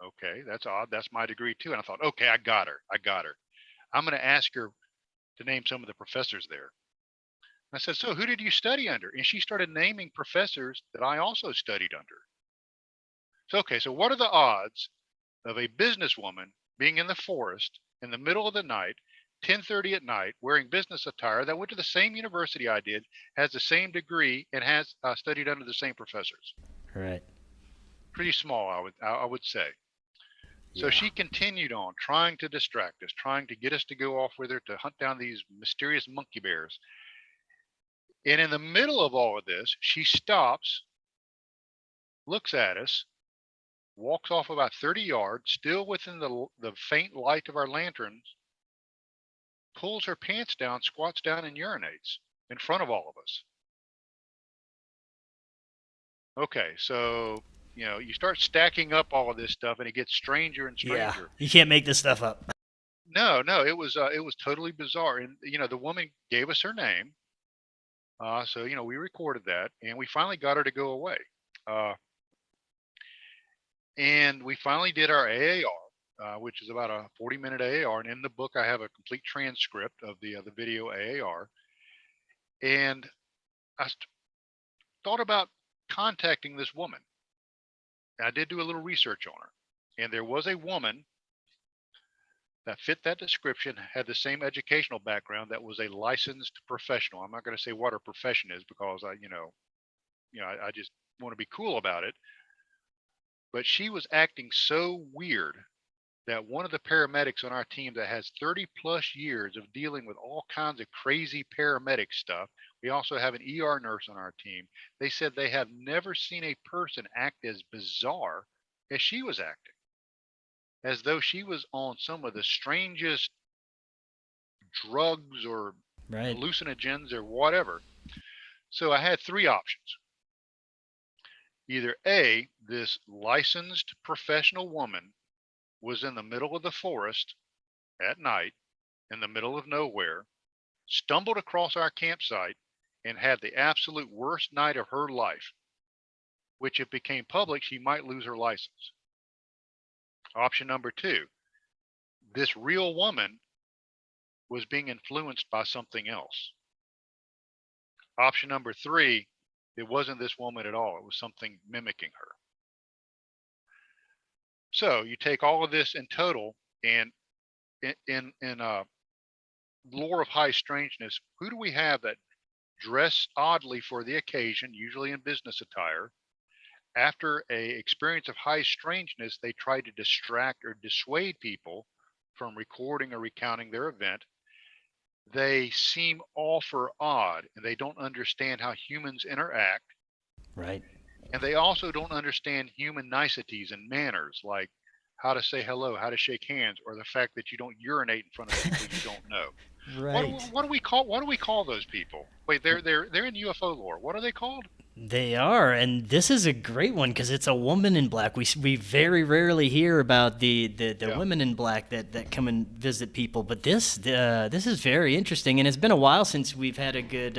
Okay, that's odd. That's my degree too. And I thought, okay, I got her. I got her. I'm going to ask her to name some of the professors there. I said, so who did you study under? And she started naming professors that I also studied under. So, okay, so what are the odds of a businesswoman being in the forest in the middle of the night, 10:30 at night, wearing business attire, that went to the same university I did, has the same degree, and has studied under the same professors? Right. Pretty small, I would say. So Yeah. she continued on, trying to distract us, trying to get us to go off with her to hunt down these mysterious monkey bears. And in the middle of all of this, she stops, looks at us, walks off about 30 yards, still within the faint light of our lanterns, pulls her pants down, squats down, and urinates in front of all of us. Okay, so you start stacking up all of this stuff, and it gets stranger and Yeah. stranger. You can't make this stuff up. No, no, it was totally bizarre, and the woman gave us her name, so we recorded that, and we finally got her to go away, uh, and we finally did our AAR, which is about a 40-minute AAR, and in the book I have a complete transcript of the video AAR, and I thought about contacting this woman. I did do a little research on her, and there was a woman that fit that description, had the same educational background, that was a licensed professional. I'm not going to say what her profession is because I just want to be cool about it. But she was acting so weird that one of the paramedics on our team that has 30 plus years of dealing with all kinds of crazy paramedic stuff. We also have an ER nurse on our team. They said they have never seen a person act as bizarre as she was acting, as though she was on some of the strangest drugs or Right. hallucinogens or whatever. So I had three options. Either A, this licensed professional woman was in the middle of the forest at night, in the middle of nowhere, stumbled across our campsite, and had the absolute worst night of her life, which if became public, she might lose her license. Option number two, this real woman was being influenced by something else. Option number three, it wasn't this woman at all. It was something mimicking her. So you take all of this in total, and in lore of high strangeness, who do we have that dress oddly for the occasion, usually in business attire? After a experience of high strangeness, they try to distract or dissuade people from recording or recounting their event. They seem all for odd, and they don't understand how humans interact, Right. and they also don't understand human niceties and manners, like how to say hello, how to shake hands, or the fact that you don't urinate in front of people you don't know. What Right. what do we call those people? Wait, they're in UFO lore. What are they called? They are, and this is a great one because it's a woman in black. We very rarely hear about the Yeah. women in black that come and visit people, but this is very interesting, and it's been a while since we've had a good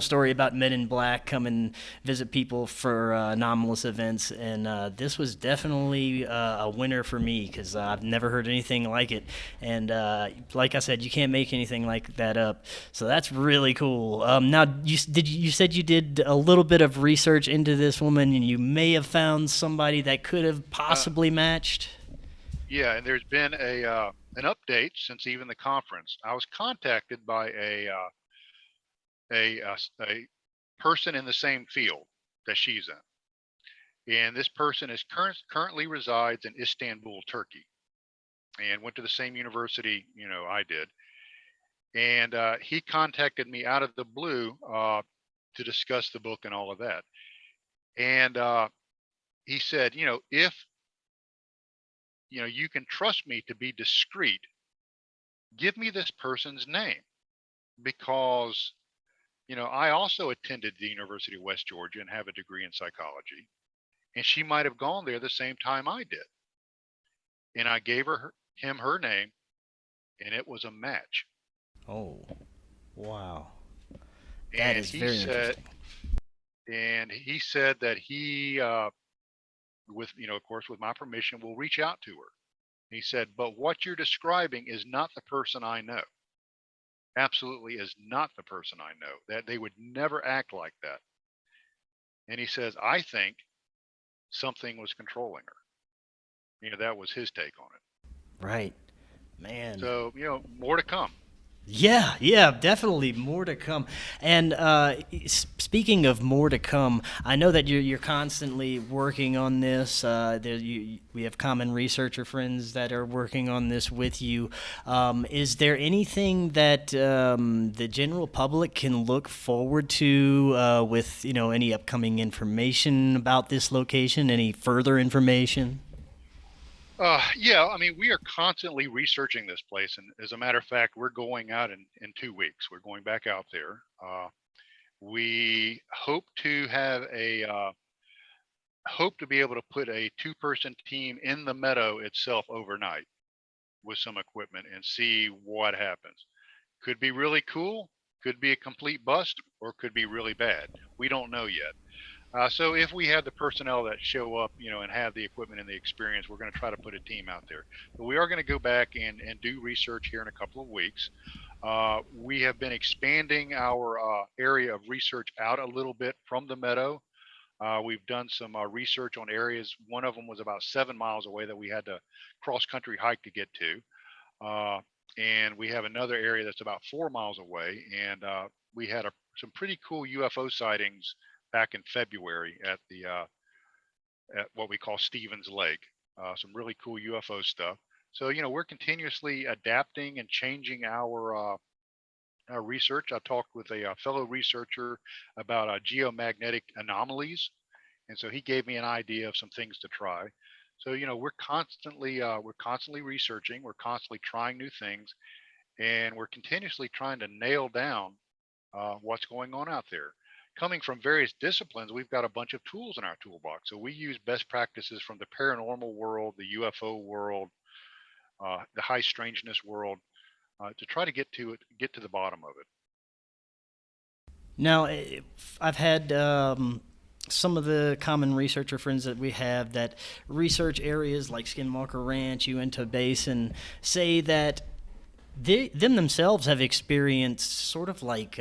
story about men in black come and visit people for anomalous events, and this was definitely a winner for me because I've never heard anything like it, and like I said, you can't make anything like that up, so that's really cool. Now you said you did a little bit of research into this woman, and you may have found somebody that could have Uh, possibly matched. yeah, and there's been a an update since even the conference. I was contacted by a person in the same field that she's in, and this person is currently resides in Istanbul, Turkey, and went to the same university I did. And he contacted me out of the blue to discuss the book and all of that. And he said, if you can trust me to be discreet, give me this person's name because I also attended the University of West Georgia and have a degree in psychology, and she might have gone there the same time I did. And I gave him her name, and it was a match. Oh, wow, that And is very interesting. he said that he with of course with my permission will reach out to her. He said, but what you're describing is not the person I know. Absolutely is not the person I know. That they would never act like that. And he says, I think something was controlling her. That was his take on it. Right, man. So, more to come. Yeah, yeah, definitely more to come. And speaking of more to come, I know that you're constantly working on this. We have common researcher friends that are working on this with you. Is there anything that the general public can look forward to with any upcoming information about this location? Any further information? Yeah, I mean, we are constantly researching this place. And as a matter of fact, we're going out in 2 weeks. We're going back out there. We hope to be able to put a two-person team in the meadow itself overnight with some equipment and see what happens. Could be really cool, could be a complete bust, or could be really bad. We don't know yet. So if we have the personnel that show up, and have the equipment and the experience, we're going to try to put a team out there. But we are going to go back and do research here in a couple of weeks. We have been expanding our area of research out a little bit from the meadow. We've done some research on areas. One of them was about 7 miles away that we had to cross country hike to get to. And we have another area that's about 4 miles away. And we had some pretty cool UFO sightings back in February at what we call Stevens Lake. Some really cool UFO stuff. So we're continuously adapting and changing our research. I talked with a fellow researcher about geomagnetic anomalies, and so he gave me an idea of some things to try. So we're constantly researching, we're constantly trying new things, and we're continuously trying to nail down what's going on out there. Coming from various disciplines, we've got a bunch of tools in our toolbox. So we use best practices from the paranormal world, the UFO world, the high strangeness world, to try to get to the bottom of it. Now, I've had some of the common researcher friends that we have that research areas like Skinwalker Ranch, Uinta Basin, say that them themselves have experienced sort of like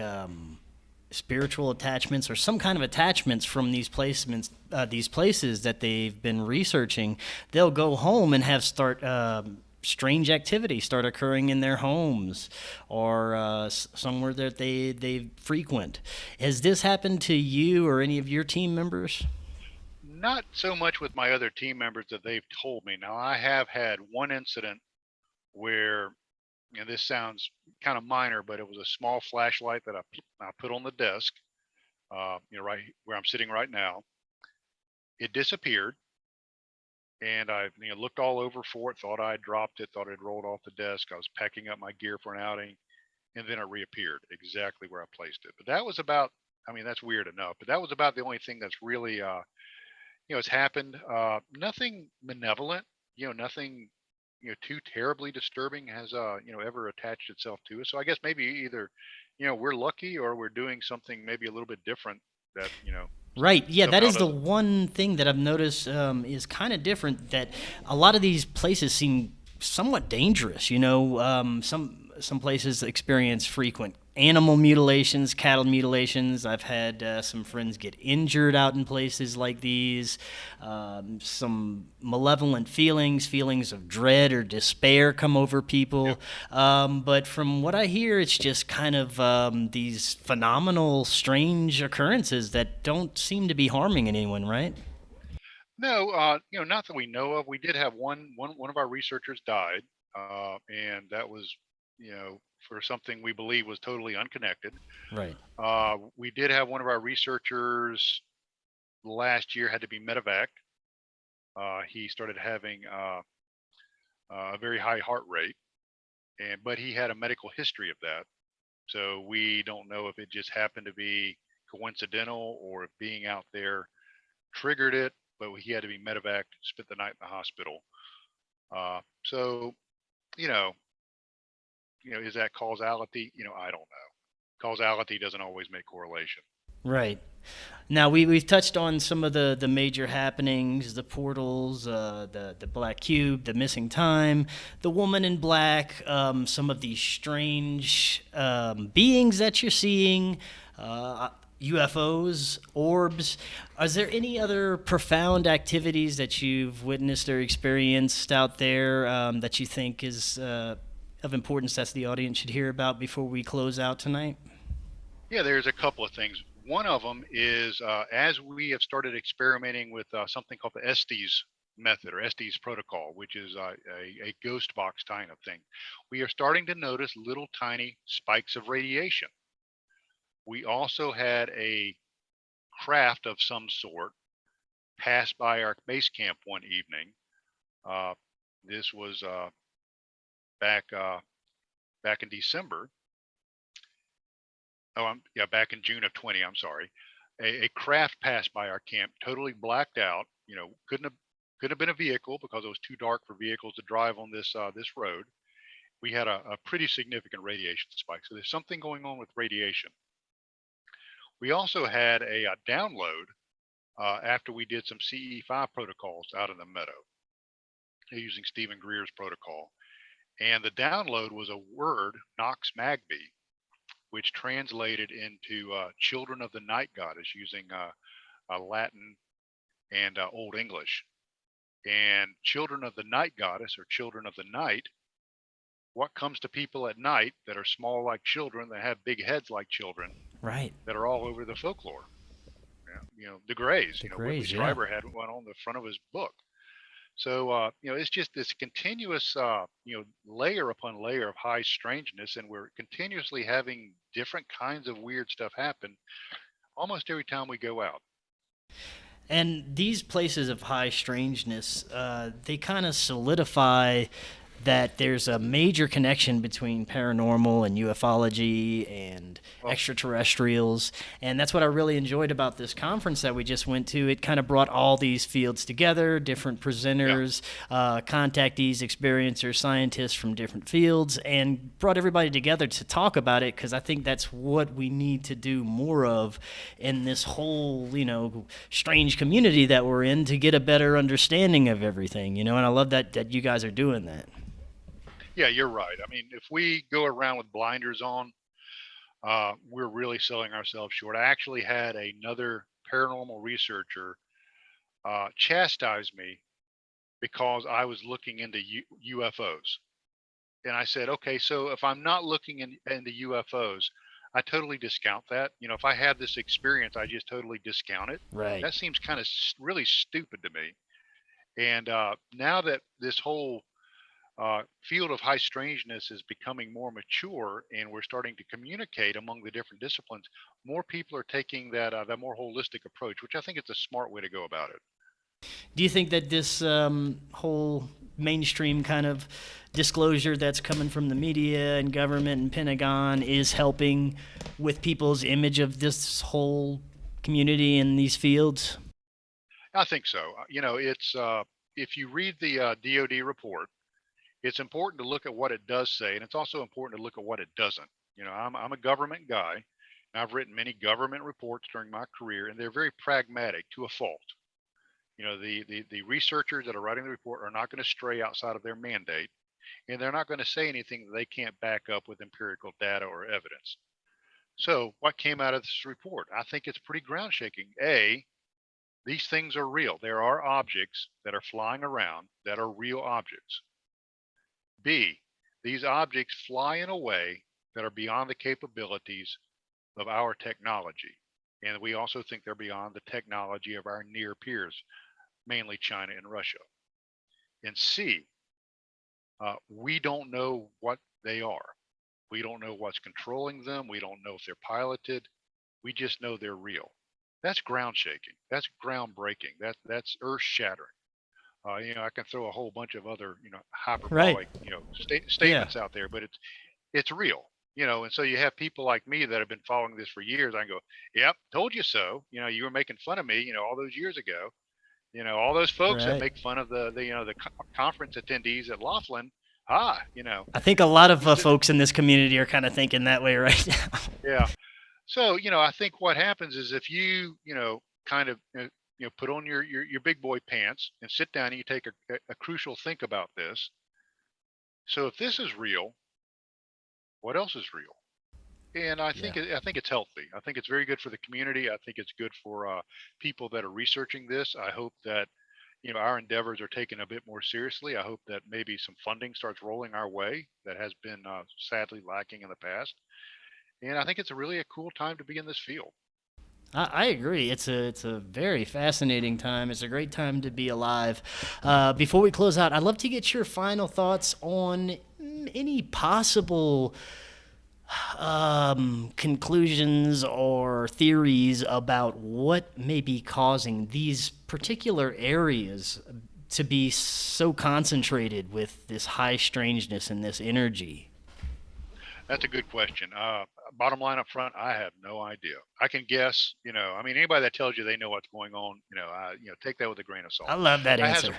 spiritual attachments or some kind of attachments from these places that they've been researching. They'll go home and have start strange activity start occurring in their homes or somewhere that they frequent. Has this happened to you or any of your team members? Not so much with my other team members that they've told me. Now, I have had one incident where, this sounds kind of minor, but it was a small flashlight that I put on the desk, right where I'm sitting right now. It disappeared, and I looked all over for it, thought I had dropped it, thought it had rolled off the desk. I was packing up my gear for an outing, and then it reappeared exactly where I placed it. But that was about I mean, that's weird enough. But that was about the only thing that's really, has happened. Nothing malevolent, nothing, too terribly disturbing has, ever attached itself to us. So I guess maybe either, we're lucky or we're doing something maybe a little bit different that, Right. Yeah, that somehow is the doesn't. one thing that I've noticed is kind of different. That a lot of these places seem somewhat dangerous. Some places experience frequent animal mutilations, cattle mutilations. I've had some friends get injured out in places like these. Some malevolent feelings of dread or despair come over people. Yep. But from what I hear, it's just kind of these phenomenal, strange occurrences that don't seem to be harming anyone, right? No, not that we know of. We did have one of our researchers died, and that was, for something we believe was totally unconnected. Right. We did have one of our researchers last year had to be medevac. He started having a very high heart rate, but he had a medical history of that. So we don't know if it just happened to be coincidental or if being out there triggered it. But he had to be medevac, spent the night in the hospital. So you know, is that causality? I don't know. Causality doesn't always make correlation. Right. Now we've touched on some of the major happenings, the portals, the black cube, the missing time, the woman in black, some of these strange beings that you're seeing, UFOs, orbs. Is there any other profound activities that you've witnessed or experienced out there that you think is of importance that the audience should hear about before we close out tonight? Yeah, there's a couple of things. One of them is as we have started experimenting with something called the Estes method or Estes protocol, which is a ghost box kind of thing. We are starting to notice little tiny spikes of radiation. We also had a craft of some sort pass by our base camp one evening. Uh, this was back back in December. Oh, yeah, back in June of 20. I'm sorry. A craft passed by our camp, totally blacked out. Couldn't have been a vehicle because it was too dark for vehicles to drive on this road. We had a pretty significant radiation spike. So there's something going on with radiation. We also had a download after we did some CE5 protocols out in the Meadow using Stephen Greer's protocol. And the download was a word, Nox Magby, which translated into children of the night goddess using Latin and Old English. And children of the night goddess or children of the night, what comes to people at night that are small like children, that have big heads like children, Right. that are all over the folklore. The Greys. The Whitley Greys, yeah. Strieber had one on the front of his book. So it's just this continuous layer upon layer of high strangeness, and we're continuously having different kinds of weird stuff happen almost every time we go out. And these places of high strangeness, they kind of solidify that there's a major connection between paranormal and ufology and Well, extraterrestrials. And that's what I really enjoyed about this conference that we just went to. It kind of brought all these fields together, different yeah, presenters, contactees, experiencers, scientists from different fields, and brought everybody together to talk about it, because I think that's what we need to do more of in this whole, strange community that we're in, to get a better understanding of everything, and I love that you guys are doing that. yeah, you're right. I mean, if we go around with blinders on, we're really selling ourselves short. I actually had another paranormal researcher chastise me because I was looking into UFOs. And I said, okay, so if I'm not looking into UFOs, I totally discount that. If I have this experience, I just totally discount it. Right. That seems kind of really stupid to me. And now that this whole field of high strangeness is becoming more mature and we're starting to communicate among the different disciplines, more people are taking that more holistic approach, which I think is a smart way to go about it. Do you think that this whole mainstream kind of disclosure that's coming from the media and government and Pentagon is helping with people's image of this whole community in these fields? I think so. It's if you read the DoD report, it's important to look at what it does say, and it's also important to look at what it doesn't. I'm a government guy, and I've written many government reports during my career, and they're very pragmatic to a fault. The researchers that are writing the report are not going to stray outside of their mandate, and they're not going to say anything that they can't back up with empirical data or evidence. So what came out of this report? I think it's pretty ground shaking. A, these things are real. There are objects that are flying around that are real objects. B, these objects fly in a way that are beyond the capabilities of our technology. And we also think they're beyond the technology of our near peers, mainly China and Russia. And C, we don't know what they are. We don't know what's controlling them. We don't know if they're piloted. We just know they're real. That's ground shaking. That's groundbreaking. That's earth shattering. I can throw a whole bunch of other, hyperbolic, statements out there, but it's real. And so you have people like me that have been following this for years. I can go, yep, told you so. You were making fun of me, all those years ago. All those folks that make fun of the conference attendees at Laughlin. I think a lot of folks in this community are kind of thinking that way right now. Yeah. So, I think what happens is if you, kind of, put on your big boy pants and sit down and you take a crucial think about this. So if this is real, what else is real? And I think it's healthy. I think it's very good for the community. I think it's good for people that are researching this. I hope that our endeavors are taken a bit more seriously. I hope that maybe some funding starts rolling our way that has been sadly lacking in the past. And I think it's really a cool time to be in this field. I agree. It's a very fascinating time. It's a great time to be alive. Before we close out, I'd love to get your final thoughts on any possible conclusions or theories about what may be causing these particular areas to be so concentrated with this high strangeness and this energy. That's a good question. Bottom line up front, I have no idea. I can guess, anybody that tells you they know what's going on, take that with a grain of salt. I love that answer.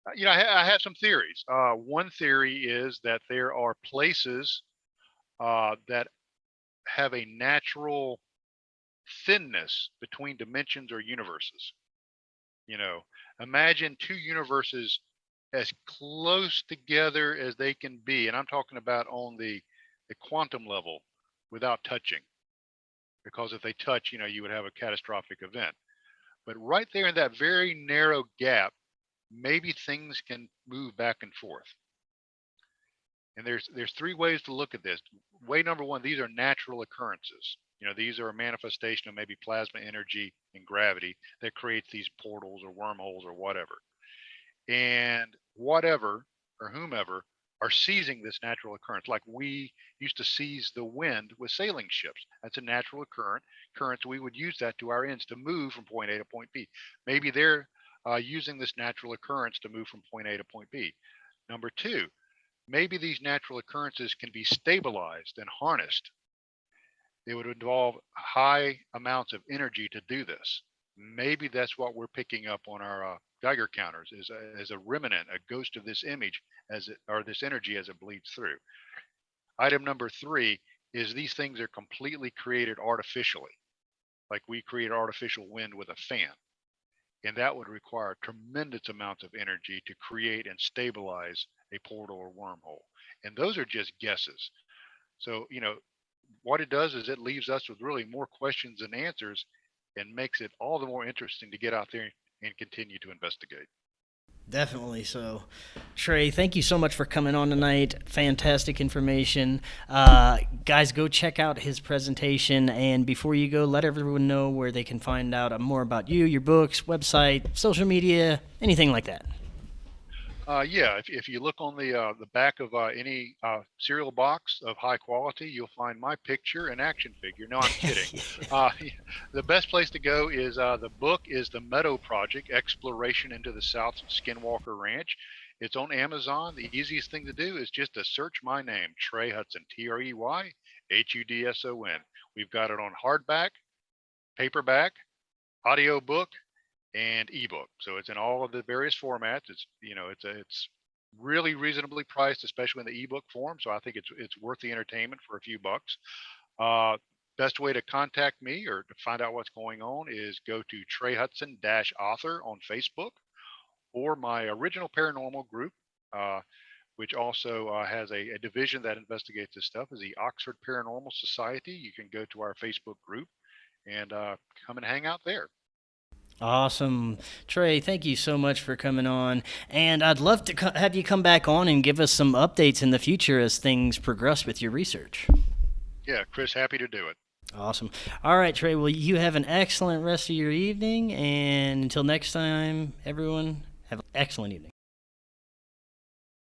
I have some theories. One theory is that there are places that have a natural thinness between dimensions or universes. Imagine two universes as close together as they can be. And I'm talking about on the quantum level without touching. Because if they touch, you would have a catastrophic event. But right there in that very narrow gap, maybe things can move back and forth. And there's three ways to look at this. Way number one, these are natural occurrences. These are a manifestation of maybe plasma energy and gravity that creates these portals or wormholes or whatever. And whatever or whomever are seizing this natural occurrence, like we used to seize the wind with sailing ships. That's a natural occurrence. We would use that to our ends to move from point A to point B. Maybe they're using this natural occurrence to move from point A to point B. Number two, maybe these natural occurrences can be stabilized and harnessed. It would involve high amounts of energy to do this. Maybe that's what we're picking up on our Geiger counters is a remnant, a ghost of this image or this energy as it bleeds through. Item number three is these things are completely created artificially, like we create artificial wind with a fan. And that would require tremendous amounts of energy to create and stabilize a portal or wormhole. And those are just guesses. So, what it does is it leaves us with really more questions than answers and makes it all the more interesting to get out there and continue to investigate. Definitely so. Trey, thank you so much for coming on tonight. Fantastic information. Guys, go check out his presentation. And before you go, let everyone know where they can find out more about you, your books, website, social media, anything like that. If you look on the back of any cereal box of high quality, you'll find my picture and action figure. No, I'm kidding. The best place to go is the book is the Meadow Project, Exploration into the South Skinwalker Ranch. It's on Amazon. The easiest thing to do is just to search my name, Trey Hudson, TreyHudson. We've got it on hardback, paperback, audiobook, and ebook. So it's in all of the various formats. It's really reasonably priced, especially in the ebook form. So I think it's worth the entertainment for a few bucks. Best way to contact me or to find out what's going on is go to Trey Hudson author on Facebook, or my original paranormal group, which also has a division that investigates this stuff, is the Oxford Paranormal Society. You can go to our Facebook group and come and hang out there. Awesome. Trey, thank you so much for coming on. And I'd love to have you come back on and give us some updates in the future as things progress with your research. Yeah, Chris, happy to do it. Awesome. All right, Trey, well, you have an excellent rest of your evening. And until next time, everyone, have an excellent evening.